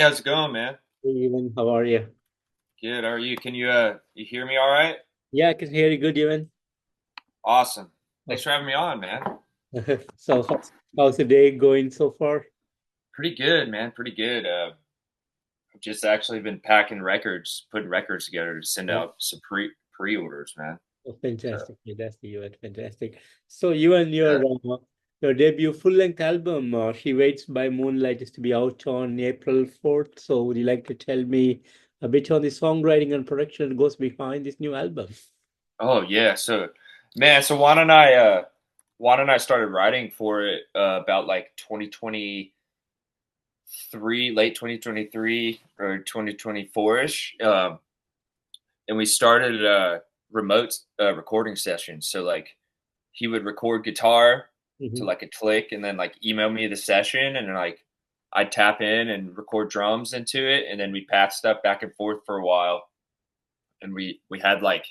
how's it going, man? Hey, Evan, how are you? Good. How are you? Can you hear me all right? Yeah, I can hear you good, Evan. Awesome. Thanks Oh. for having me on, man. So how's the day going so far? Pretty good, man. Pretty good. I've just actually been packing records, putting records together to send Oh, out some pre-orders, man. So, fantastic, fantastic, Evan, fantastic. So you and yeah. your debut full-length album, She Waits by Moonlight, is to be out on April 4th. So would you like to tell me a bit on the songwriting and production that goes behind this new album? Oh yeah. So, man. So Juan and I started writing for it about like 2023, late 2023 or 2024 ish. And we started remote recording sessions. So like he would record guitar to Hmm. like a click, and then like email me the session, and then like I'd tap in and record drums into it, and then we patch stuff back and forth for a while. And we had like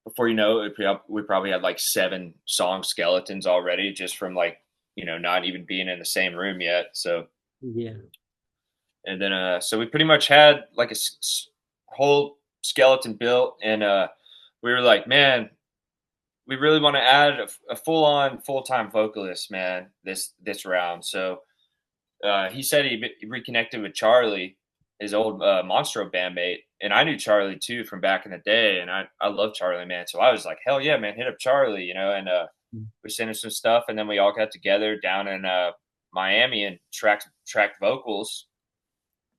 before you know it, we probably had like 7 song skeletons already just from like not even being in the same room yet. So Yeah. and then so we pretty much had like whole skeleton built, and we were like, man, we really want to add a full-on full-time vocalist, man, this round. So he said he reconnected with Charlie, his old MonstrO bandmate, and I knew Charlie too from back in the day, and I love Charlie, man. So I was like, hell yeah, man, hit up Charlie, and we sent him some stuff, and then we all got together down in Miami and tracked vocals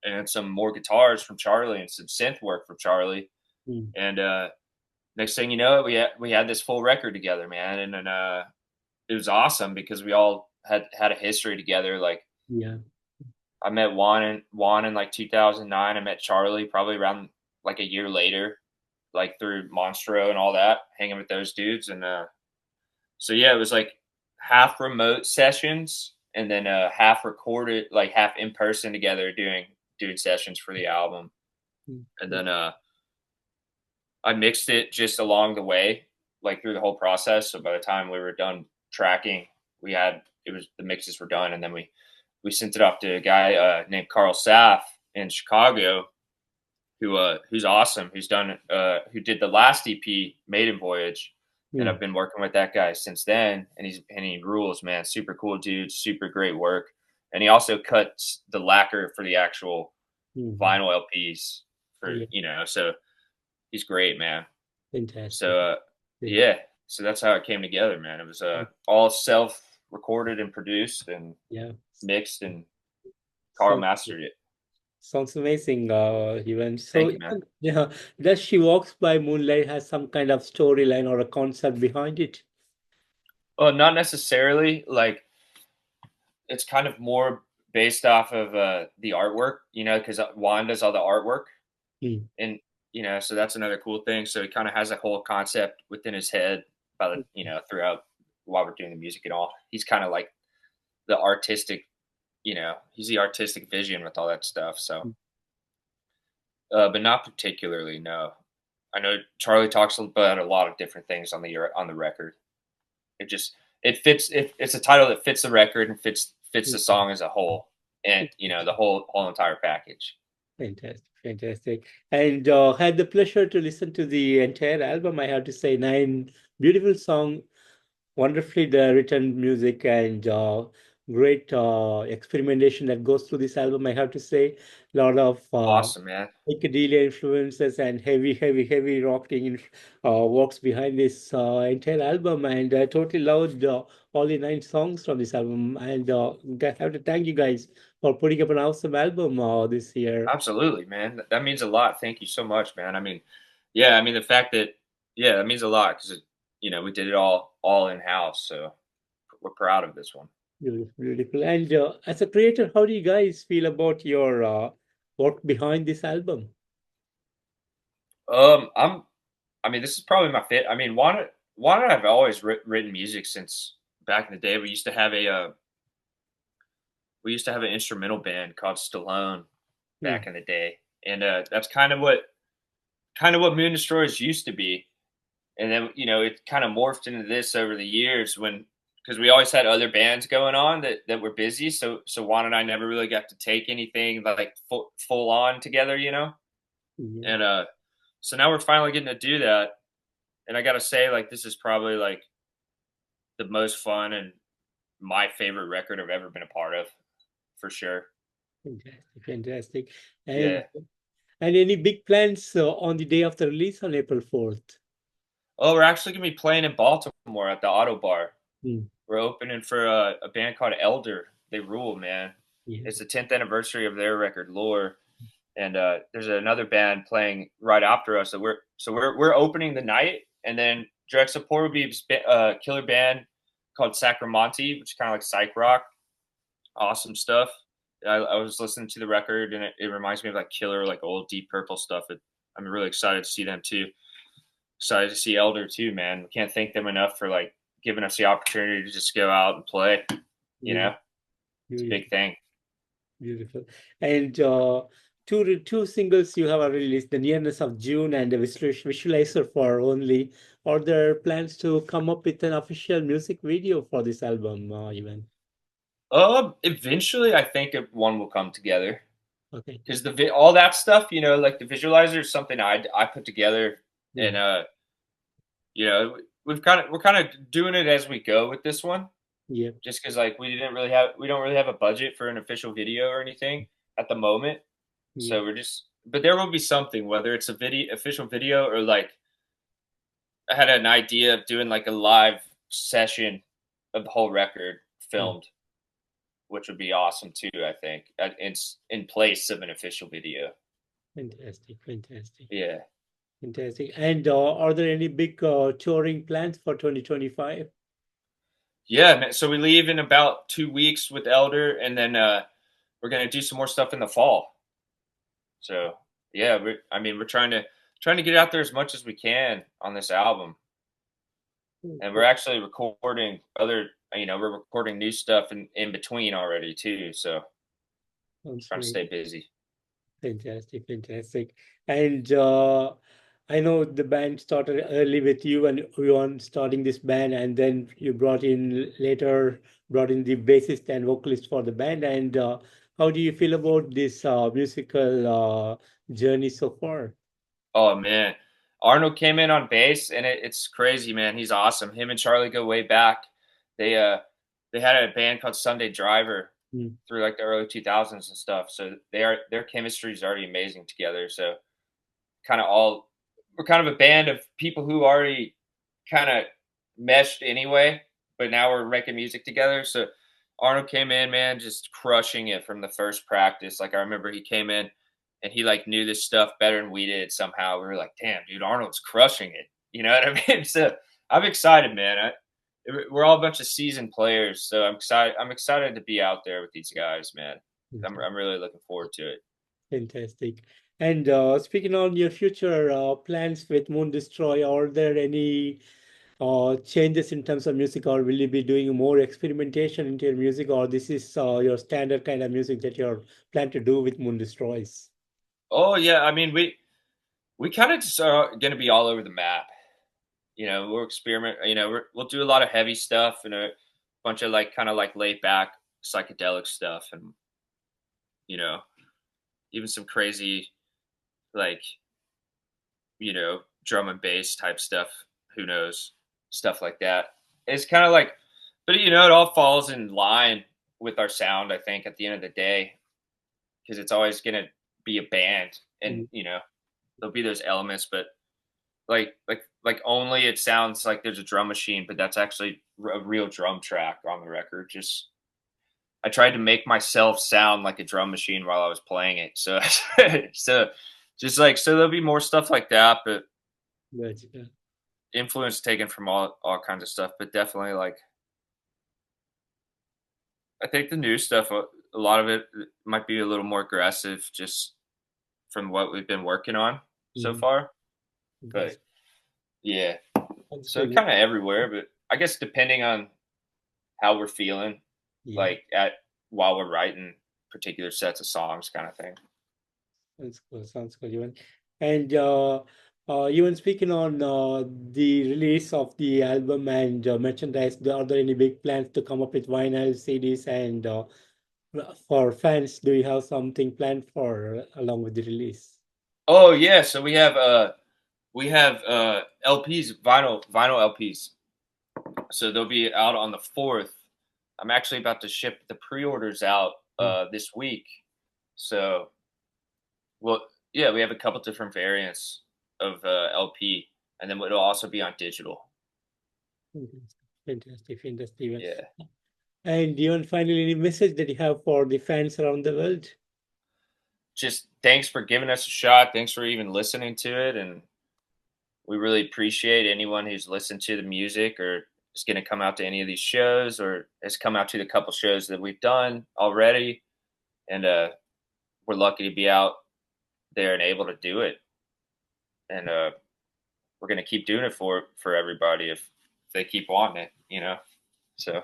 and some more guitars from Charlie and some synth work from Charlie, Mm. and next thing you know, we had this full record together, man, and then it was awesome because we all had a history together. Like Yeah. I met Juan in like 2009. I met Charlie probably around like a year later, like through MonstrO and all that, hanging with those dudes, and so yeah, it was like half remote sessions and then half recorded, like half in person together doing sessions for the album, and Mm. then I mixed it just along the way, like through the whole process. So by the time we were done tracking, the mixes were done, and then we sent it off to a guy named Carl Saff in Chicago, who's awesome, who did the last EP, Maiden Voyage, and Mm. I've been working with that guy since then, and he rules, man, super cool dude, super great work, and he also cuts the lacquer for the actual Mhm. vinyl LPs for Yeah. so he's great, man. Fantastic. So yeah, so that's how it came together, man. It was all self recorded and produced and Yeah. mixed, and Carl Sounds mastered it. sounds amazing, even Thank so. you, man. Yeah, does She Walks by Moonlight has some kind of storyline or a concept behind it? Well, not necessarily. Like it's kind of more based off of the artwork, because Juan does all the artwork, Mm. and so that's another cool thing. So he kind of has a whole concept within his head about it, throughout while we're doing the music and all. He's kind of like the artistic, he's the artistic vision with all that stuff. So but not particularly. No, I know Charlie talks about a lot of different things on the record. It just it fits. It's a title that fits the record and fits the Mm. song as a whole, and the whole entire package. Fantastic, fantastic. And had the pleasure to listen to the entire album. I have to say, 9 beautiful song, wonderfully written music, and great experimentation that goes through this album. I have to say, a lot of Awesome, man. psychedelia influences and heavy rocking works behind this entire album. And I totally loved all the 9 songs from this album. And I have to thank you guys for putting up an awesome album this year. Absolutely, man. That means a lot. Thank you so much, man. I mean, yeah, I mean the fact that that means a lot because we did it all in house, so we're proud of this one. Beautiful, beautiful. And as a creator, how do you guys feel about your work behind this album? I'm. I mean, this is probably my fit. I mean, Juan and I've always written music since back in the day. We used to have an instrumental band called Stallone Hmm. back in the day, and that's kind of what Moon Destroyers used to be. And then it kind of morphed into this over the years when because we always had other bands going on that were busy. So Juan and I never really got to take anything like full on together, you know. Yeah, And so now we're finally getting to do that. And I gotta say, like, this is probably like the most fun and my favorite record I've ever been a part of, for sure. fantastic, fantastic. And Yeah. any big plans on the day of the release on April 4th? Oh, we're actually gonna be playing in Baltimore at the Auto Bar. Mm, We're opening for a band called Elder. They rule, man. yeah. It's the 10th anniversary of their record, Lore. And there's another band playing right after us. So we're opening the night, and then direct support will be a killer band called Sacramonte, which is kind of like psych rock. Awesome stuff. I was listening to the record, and it reminds me of like Killer, like old Deep Purple stuff. I'm really excited to see them too. Excited to see Elder too, man. We can't thank them enough for like giving us the opportunity to just go out and play. You Beautiful, know, it's a big beautiful, thing. beautiful. And two singles you have released, The Nearness of June and the Visualizer for Only. Are there plans to come up with an official music video for this album, even? Eventually, I think one will come together Okay. because all that stuff, like the visualizer is something I put together, and Mm, we're kind of doing it as we go with this one, yeah, just because like we don't really have a budget for an official video or anything at the moment, yeah. so but there will be something, whether it's a official video, or like I had an idea of doing like a live session of the whole record Mm, filmed, which would be awesome too. I think in place of an official video. fantastic, fantastic. Yeah, Fantastic. And are there any big touring plans for 2025? yeah, man. So we leave in about 2 weeks with Elder, and then we're gonna do some more stuff in the fall. So yeah, I mean, we're trying to get out there as much as we can on this album, and we're actually recording we're recording new stuff in between already too. So Sounds trying to great. stay busy. Fantastic, fantastic. And I know the band started early with you and you on starting this band, and then you brought in the bassist and vocalist for the band. And how do you feel about this musical journey so far? Oh man, Arnold came in on bass, and it's crazy, man. He's awesome. Him and Charlie go way back. They uh they had a band called Sunday Driver Mm, through like the early 2000s and stuff. So their chemistry is already amazing together. So kind of all we're kind of a band of people who already kind of meshed anyway, but now we're making music together. So Arnold came in, man, just crushing it from the first practice. Like I remember he came in and he like knew this stuff better than we did somehow. We were like, damn, dude, Arnold's crushing it. You know what I mean? So I'm excited, man. We're all a bunch of seasoned players, so I'm excited. I'm excited to be out there with these guys, man. I'm really looking forward to it. fantastic. And speaking on your future plans with Moon Destroy, are there any changes in terms of music, or will you be doing more experimentation into your music, or this is your standard kind of music that you're plan to do with Moon Destroys? Oh yeah, I mean we kind of just are going to be all over the map. We'll experiment. We'll do a lot of heavy stuff and a bunch of like kind of like laid back psychedelic stuff, and you know even some crazy like drum and bass type stuff. Who knows, stuff like that. It's kind of like, but it all falls in line with our sound. I think at the end of the day, because it's always going to be a band, and Mm, there'll be those elements, but like only it sounds like there's a drum machine, but that's actually a real drum track on the record. Just I tried to make myself sound like a drum machine while I was playing it. So so just like so there'll be more stuff like that, but gotcha. influence taken from all kinds of stuff, but definitely like I think the new stuff, a lot of it might be a little more aggressive just from what we've been working on so Mm, far. that's, But yeah, that's so good. kind of everywhere, but I guess depending on how we're feeling, Yeah, like at while we're writing particular sets of songs, kind of thing. sounds good. Sounds good, Evan. And Even speaking on the release of the album and merchandise, are there any big plans to come up with vinyl, CDs, and for fans, do you have something planned for along with the release? Oh yeah, so we have LPs, vinyl LPs. So they'll be out on the 4th. I'm actually about to ship the pre-orders out Mm. this week. So well, yeah, we have a couple different variants of LP, and then it'll also be on digital. Fantastic, fantastic. Even. Yeah. And even finally, any message that you have for the fans around the world? Just thanks for giving us a shot. Thanks for even listening to it, and we really appreciate anyone who's listened to the music or is going to come out to any of these shows or has come out to the couple shows that we've done already. And we're lucky to be out there and able to do it. And we're going to keep doing it for everybody if they keep wanting it. So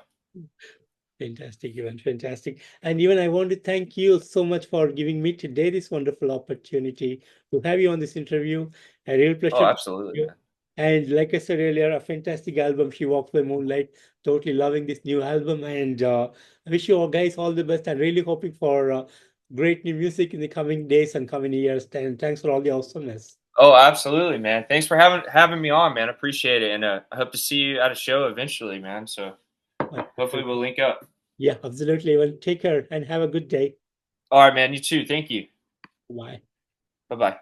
Fantastic, Evan, fantastic. And even I want to thank you so much for giving me today this wonderful opportunity to have you on this interview. A real oh, pleasure to absolutely, you. man. And like I said earlier, a fantastic album, She Walks by Moonlight. Totally loving this new album. And I wish you all guys all the best and really hoping for great new music in the coming days and coming years. And thanks for all the awesomeness. Oh, absolutely, man. Thanks for having me on, man. Appreciate it, and I hope to see you at a show eventually, man. So My hopefully pleasure. we'll link up. Yeah, absolutely. Well, take care and have a good day. All right, man. You too. Thank you. Bye. Bye bye.